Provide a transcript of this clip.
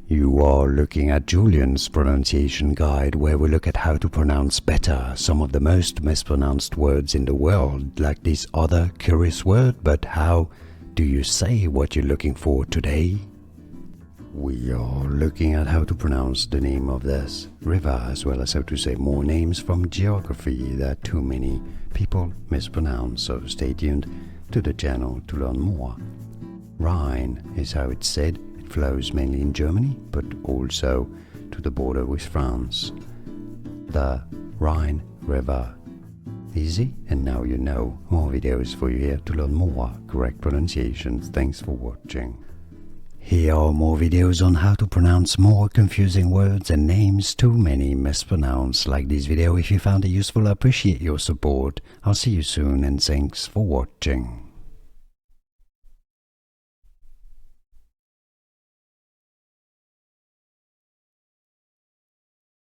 You are looking at Julian's pronunciation guide, where we look at how to pronounce better some of the most mispronounced words in the world, like this other curious word. But how do you say what you're looking for today? We are looking at how to pronounce the name of this river, as well as how to say more names from geography that too many people mispronounce, so stay tuned to the channel to learn more. Rhine is how it's said. It flows mainly in Germany, but also to the border with France. The Rhine River. Easy, and now you know. More videos for you here to learn more correct pronunciations. Thanks for watching. Here are more videos on how to pronounce more confusing words and names too many mispronounced. Like this video if you found it useful. I appreciate your support. I'll see you soon, and thanks for watching.